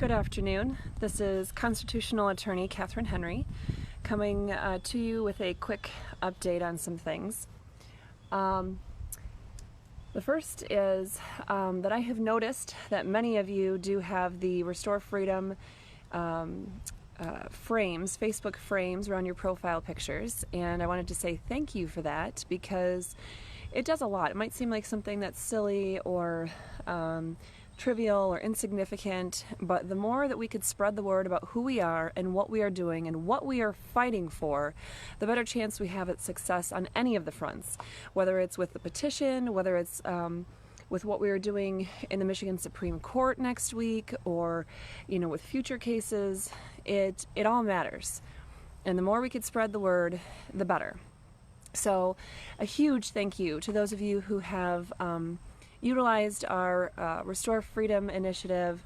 Good afternoon. This is Constitutional Attorney Catherine Henry coming to you with a quick update on some things. The first is that I have noticed that many of you do have the Restore Freedom frames, Facebook frames around your profile pictures, and I wanted to say thank you for that because it does a lot. It might seem like something that's silly or trivial or insignificant, but the more that we could spread the word about who we are and what we are doing and what we are fighting for, the better chance we have at success on any of the fronts, whether it's with the petition, whether it's with what we are doing in the Michigan Supreme Court next week, or with future cases. It all matters, and the more we could spread the word, the better. So a huge thank you to those of you who have utilized our Restore Freedom Initiative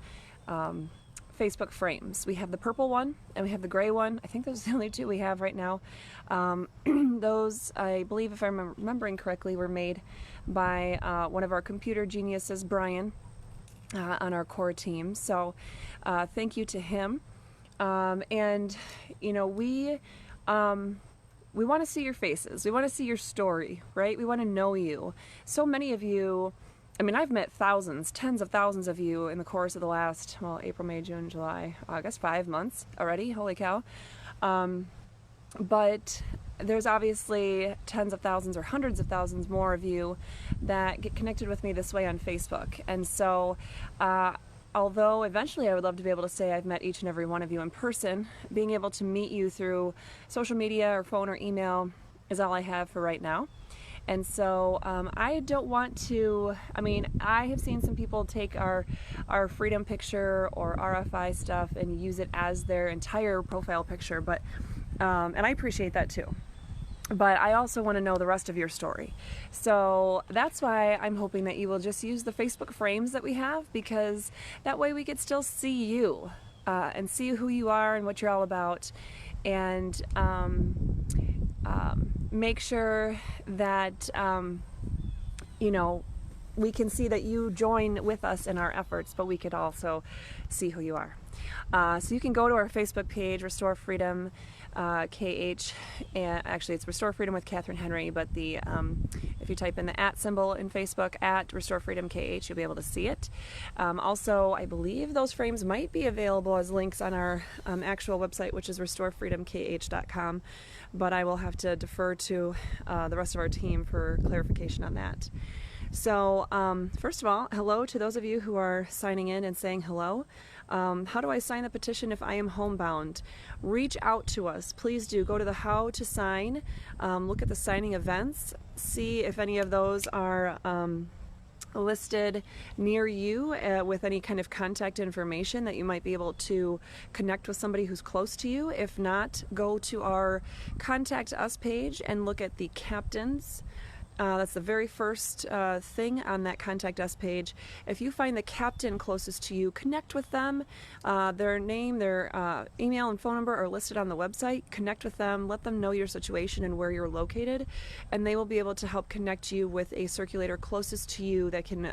Facebook frames. We have the purple one and we have the gray one. I think those are the only two we have right now. Those, I believe, if I'm remembering correctly, were made by one of our computer geniuses, Brian, on our core team. So thank you to him. And we want to see your faces. We want to see your story, right? We want to know you. So many of you, I've met thousands, tens of thousands of you in the course of the last, April, May, June, July, I guess 5 months already. Holy cow. But there's obviously tens of thousands or hundreds of thousands more of you that get connected with me this way on Facebook. And so, although eventually I would love to be able to say I've met each and every one of you in person, being able to meet you through social media or phone or email is all I have for right now. And so I don't want to, I have seen some people take our freedom picture or RFI stuff and use it as their entire profile picture, but and I appreciate that too. But I also want to know the rest of your story. So that's why I'm hoping that you will just use the Facebook frames that we have, because that way we could still see you and see who you are and what you're all about, and make sure that we can see that you join with us in our efforts, but we could also see who you are. So you can go to our Facebook page, Restore Freedom KH, and actually it's Restore Freedom with Catherine Henry, but if you type in the @ symbol in Facebook, @Restore Freedom KH, you'll be able to see it. Also, I believe those frames might be available as links on our actual website, which is restorefreedomkh.com, but I will have to defer to the rest of our team for clarification on that. So first of all, hello to those of you who are signing in and saying hello. How do I sign the petition if I am homebound? Reach out to us. Please do. Go to the how to sign, look at the signing events, see if any of those are listed near you with any kind of contact information that you might be able to connect with somebody who's close to you. If not, go to our Contact Us page and look at the captains. That's the very first thing on that Contact Us page. If you find the captain closest to you, connect with them. Their name, their email and phone number are listed on the website. Connect with them, let them know your situation and where you're located, and they will be able to help connect you with a circulator closest to you that can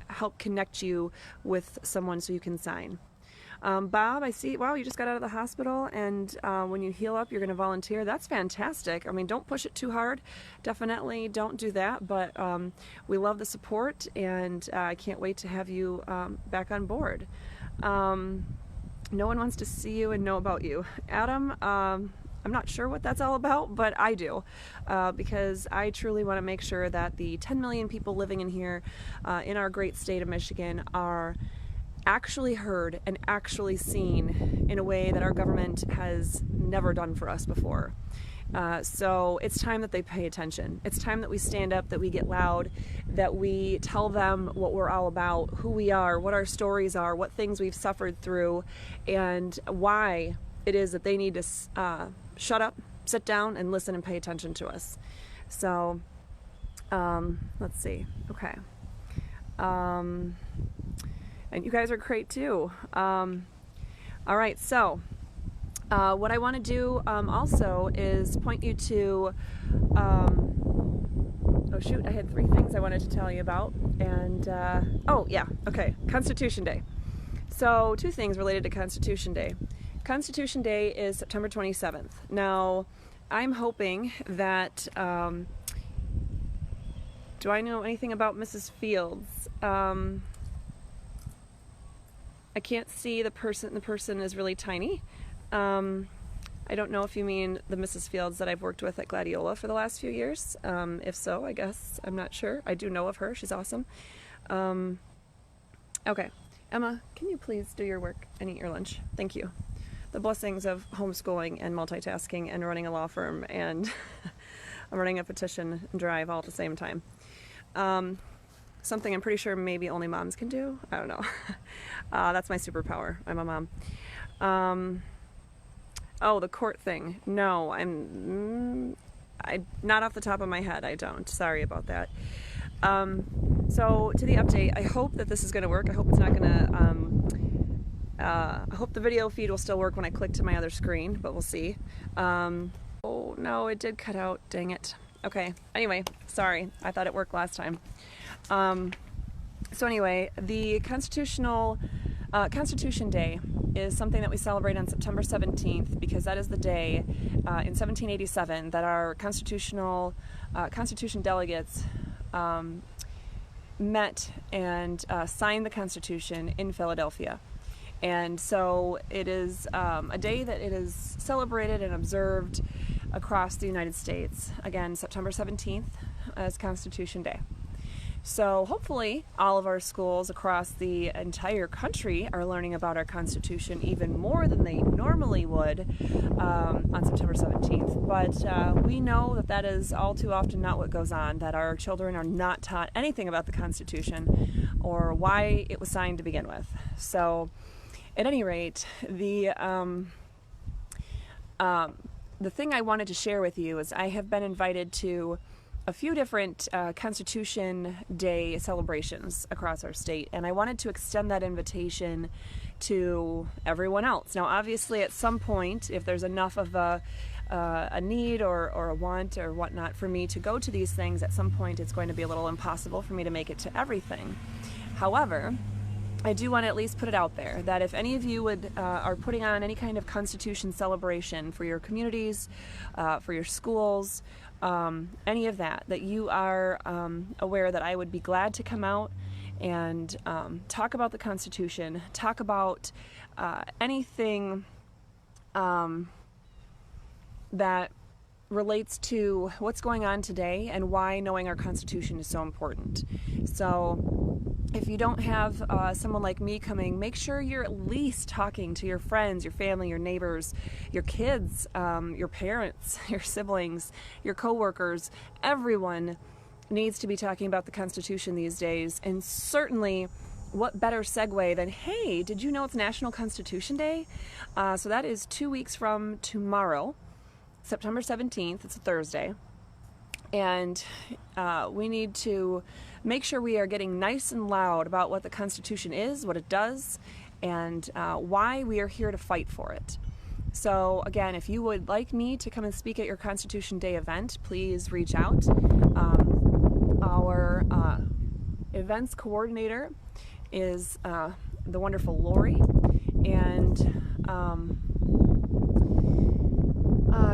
help connect you with someone so you can sign. Bob, I see, wow, you just got out of the hospital, and when you heal up, you're going to volunteer. That's fantastic. Don't push it too hard. Definitely don't do that, but we love the support, and I can't wait to have you back on board. No one wants to see you and know about you. Adam, I'm not sure what that's all about, but I do, because I truly want to make sure that the 10 million people living in here, in our great state of Michigan, are actually heard and actually seen in a way that our government has never done for us before. So it's time that they pay attention. It's time that we stand up, that we get loud, that we tell them what we're all about, who we are, what our stories are, what things we've suffered through, and why it is that they need to shut up, sit down, and listen and pay attention to us. So let's see. Okay. And you guys are great too. All right, so what I want to do also is point you to, oh shoot, I had 3 things I wanted to tell you about, and oh yeah, okay, Constitution Day. So, two things related to Constitution Day. Constitution Day is September 27th. Now, I'm hoping that, do I know anything about Mrs. Fields? I can't see the person. The person is really tiny. I don't know if you mean the Mrs. Fields that I've worked with at Gladiola for the last few years. If so, I guess. I'm not sure. I do know of her. She's awesome. Okay. Emma, can you please do your work and eat your lunch? Thank you. The blessings of homeschooling and multitasking and running a law firm and running a petition drive all at the same time. Something I'm pretty sure maybe only moms can do. I don't know. That's my superpower. I'm a mom. Oh, the court thing. No, I not off the top of my head. I don't. Sorry about that. So to the update, I hope that this is going to work. I hope it's not going to, I hope the video feed will still work when I click to my other screen, but we'll see. Oh no, it did cut out, dang it. Okay, anyway, sorry, I thought it worked last time. So anyway, the Constitution Day is something that we celebrate on September 17th because that is the day in 1787 that our Constitution delegates met and signed the Constitution in Philadelphia. And so it is a day that it is celebrated and observed across the United States. Again, September 17th as Constitution Day. So hopefully all of our schools across the entire country are learning about our Constitution even more than they normally would on September 17th. But we know that that is all too often not what goes on, that our children are not taught anything about the Constitution or why it was signed to begin with. So at any rate, the thing I wanted to share with you is I have been invited to a few different Constitution Day celebrations across our state, and I wanted to extend that invitation to everyone else. Now, obviously, at some point, if there's enough of a need or a want or whatnot for me to go to these things, at some point it's going to be a little impossible for me to make it to everything. However, I do want to at least put it out there that if any of you are putting on any kind of Constitution celebration for your communities, for your schools, any of that you are aware that I would be glad to come out and talk about the Constitution, talk about anything that relates to what's going on today and why knowing our Constitution is so important. So if you don't have someone like me coming, make sure you're at least talking to your friends, your family, your neighbors, your kids, your parents, your siblings, your coworkers. Everyone needs to be talking about the Constitution these days. And certainly, what better segue than, hey, did you know it's National Constitution Day? So that is 2 weeks from tomorrow, September 17th. It's a Thursday. And we need to make sure we are getting nice and loud about what the Constitution is, what it does, and why we are here to fight for it. So again, if you would like me to come and speak at your Constitution Day event, please reach out. Our events coordinator is the wonderful Lori, and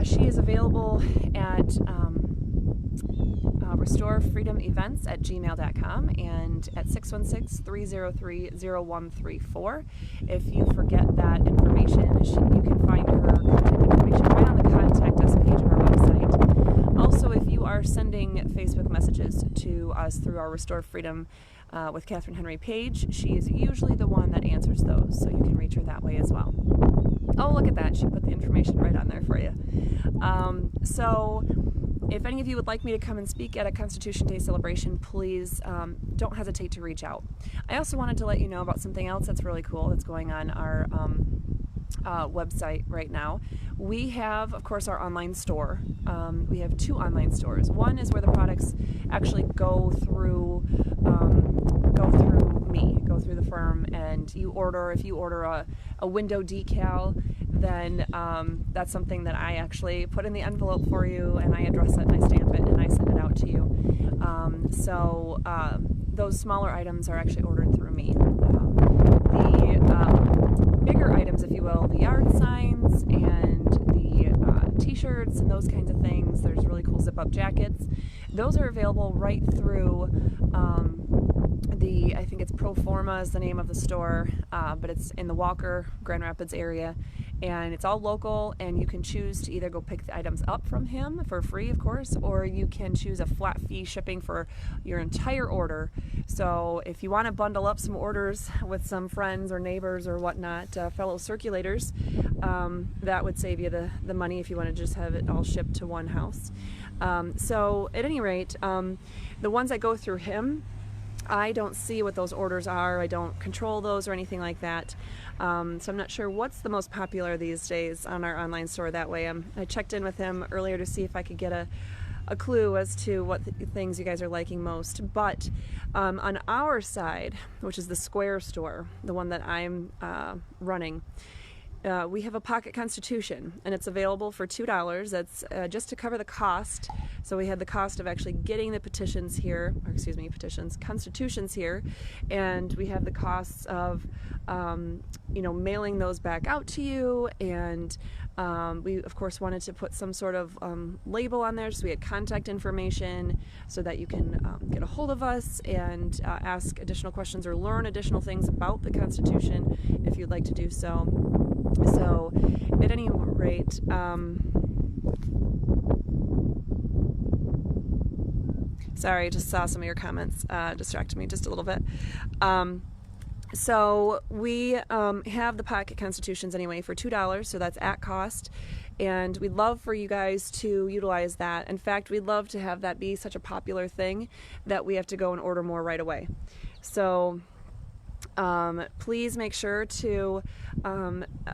she is available at restorefreedomevents@gmail.com and at 616-303-0134. If you forget that information, you can find her contact information right on the Contact Us page of our website. Also, if you are sending Facebook messages to us through our Restore Freedom with Catherine Henry page, she is usually the one that answers those, so you can reach her that way as well. Oh, look at that. She put the information right on there for you. So if any of you would like me to come and speak at a Constitution Day celebration, please don't hesitate to reach out. I also wanted to let you know about something else that's really cool that's going on our website right now. We have, of course, our online store. We have 2 online stores. One is where the products actually go through me, go through the firm, and you order. If you order a window decal, then that's something that I actually put in the envelope for you, and I address it, and I stamp it, and I send it out to you. So those smaller items are actually ordered through me. The t-shirts and those kinds of things. There's really cool zip-up jackets. Those are available right through I think it's Proforma is the name of the store, but it's in the Walker, Grand Rapids area, and it's all local, and you can choose to either go pick the items up from him for free, of course, or you can choose a flat fee shipping for your entire order. So if you want to bundle up some orders with some friends or neighbors or whatnot, fellow circulators, that would save you the money if you want to just have it all shipped to one house. So at any rate, the ones that go through him, I don't see what those orders are. I don't control those or anything like that. So I'm not sure what's the most popular these days on our online store that way. I checked in with him earlier to see if I could get a clue as to what things you guys are liking most. But on our side, which is the Square store, the one that I'm running, we have a Pocket Constitution, and it's available for $2. That's just to cover the cost. So we had the cost of actually getting the constitutions here, and we have the costs of, mailing those back out to you, and we of course wanted to put some sort of label on there, so we had contact information so that you can get a hold of us and ask additional questions or learn additional things about the Constitution if you'd like to do so. So at any rate, sorry, I just saw some of your comments distracted me just a little bit. So we have the Pocket Constitutions anyway for $2, so that's at cost, and we'd love for you guys to utilize that. In fact, we'd love to have that be such a popular thing that we have to go and order more right away. So please make sure to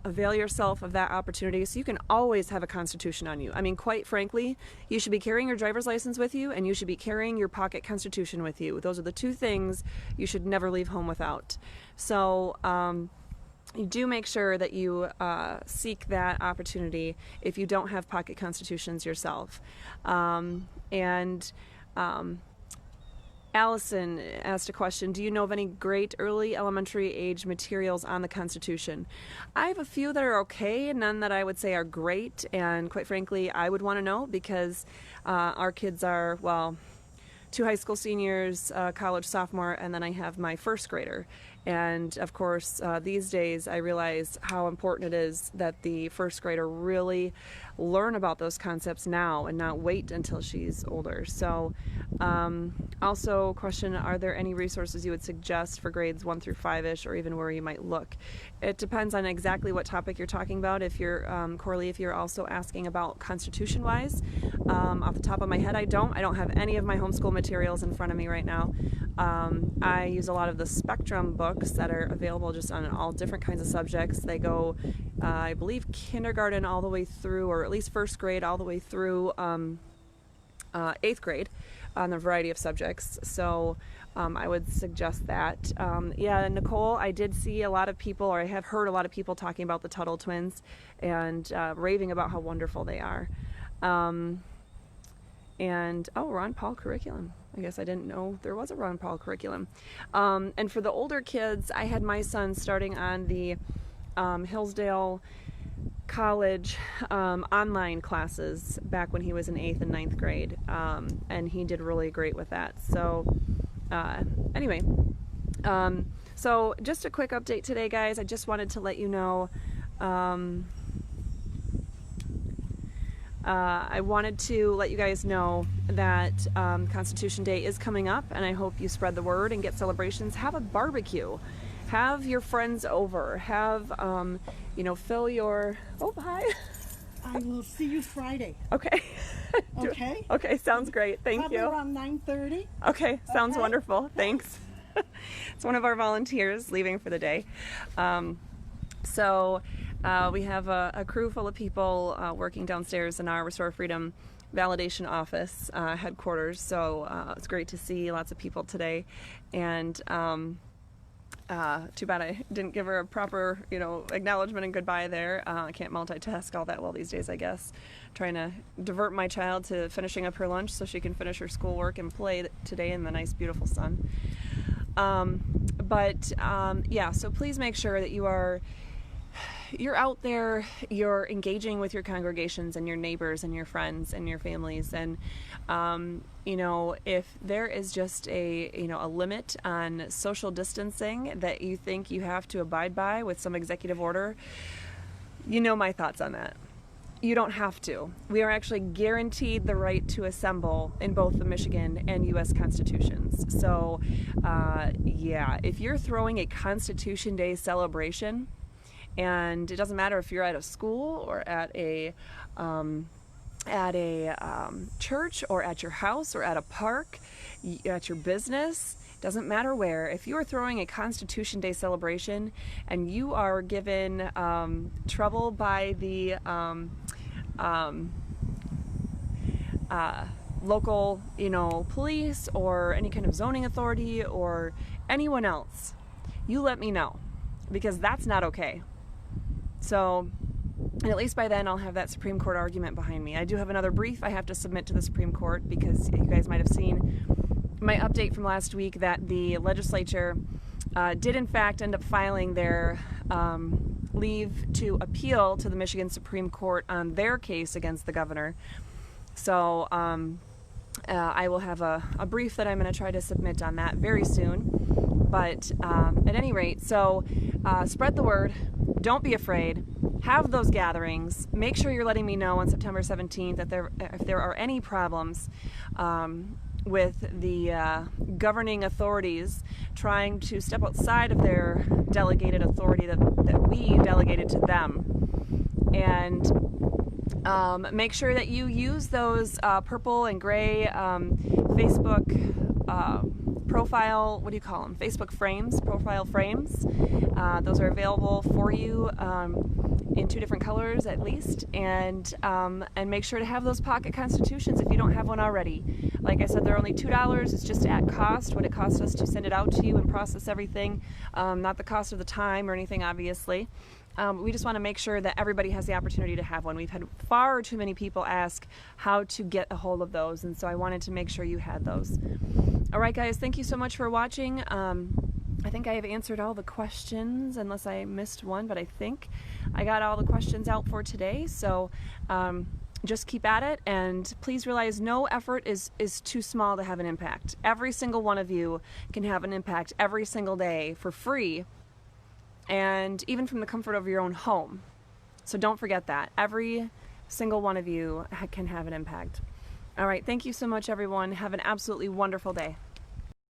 avail yourself of that opportunity, so you can always have a Constitution on you. I mean, quite frankly, you should be carrying your driver's license with you, and you should be carrying your Pocket Constitution with you. Those are the two things you should never leave home without. So you do make sure that you seek that opportunity if you don't have Pocket Constitutions yourself. Allison asked a question, do you know of any great early elementary age materials on the Constitution? I have a few that are okay, none that I would say are great, and quite frankly, I would want to know because our kids are, well, 2 high school seniors, college sophomore, and then I have my first grader. And of course, these days I realize how important it is that the first grader really learn about those concepts now and not wait until she's older. So also question, are there any resources you would suggest for grades 1 through 5-ish, or even where you might look? It depends on exactly what topic you're talking about. If you're, Corley, if you're also asking about Constitution-wise, off the top of my head, I don't have any of my homeschool materials in front of me right now. I use a lot of the Spectrum books that are available just on all different kinds of subjects. They go, I believe, kindergarten all the way through, or at least first grade all the way through 8th grade on a variety of subjects. So I would suggest that. Yeah, Nicole, I did see a lot of people, or I have heard a lot of people talking about the Tuttle twins and raving about how wonderful they are. And, oh, Ron Paul curriculum. I guess I didn't know there was a Ron Paul curriculum. And for the older kids, I had my son starting on the Hillsdale College online classes back when he was in 8th and 9th grade. And he did really great with that. So anyway, so just a quick update today, guys. I just wanted to let you know I wanted to let you guys know that Constitution Day is coming up, and I hope you spread the word and get celebrations. Have a barbecue. Have your friends over. Have, fill your... Oh, hi. I will see you Friday. Okay. Okay? Okay, sounds great. Thank Probably you. around 9:30. Okay, sounds Okay. wonderful. Thanks. It's one of our volunteers leaving for the day. So we have a crew full of people working downstairs in our Restore Freedom validation office headquarters. So it's great to see lots of people today. And too bad I didn't give her a proper, acknowledgement and goodbye there. I can't multitask all that well these days, I guess. Trying to divert my child to finishing up her lunch so she can finish her schoolwork and play today in the nice, beautiful sun. Yeah, so please make sure that you are you're out there, you're engaging with your congregations and your neighbors and your friends and your families, and if there is just a limit on social distancing that you think you have to abide by with some executive order, my thoughts on that. You don't have to. We are actually guaranteed the right to assemble in both the Michigan and U.S. constitutions. So, if you're throwing a Constitution Day celebration, and it doesn't matter if you're at a school or at a church or at your house or at a park, at your business, doesn't matter where. If you are throwing a Constitution Day celebration and you are given trouble by the local, police or any kind of zoning authority or anyone else, you let me know, because that's not okay. So, and at least by then I'll have that Supreme Court argument behind me. I do have another brief I have to submit to the Supreme Court, because you guys might have seen my update from last week that the legislature did in fact end up filing their leave to appeal to the Michigan Supreme Court on their case against the governor. So I will have a brief that I'm going to try to submit on that very soon. But at any rate, so spread the word. Don't be afraid. Have those gatherings. Make sure you're letting me know on September 17th if there are any problems with the governing authorities trying to step outside of their delegated authority that we delegated to them. And make sure that you use those purple and gray Facebook profile, what do you call them? Facebook frames, profile frames. Those are available for you in 2 different colors at least, and make sure to have those pocket constitutions if you don't have one already. Like I said, they're only $2. It's just at cost, what it costs us to send it out to you and process everything, not the cost of the time or anything, obviously. We just want to make sure that everybody has the opportunity to have one. We've had far too many people ask how to get a hold of those, and so I wanted to make sure you had those. All right, guys, thank you so much for watching. I think I have answered all the questions, unless I missed one, but I think I got all the questions out for today. So just keep at it, and please realize no effort is too small to have an impact. Every single one of you can have an impact every single day for free, and even from the comfort of your own home. So don't forget that. Every single one of you can have an impact. All right, thank you so much, everyone. Have an absolutely wonderful day.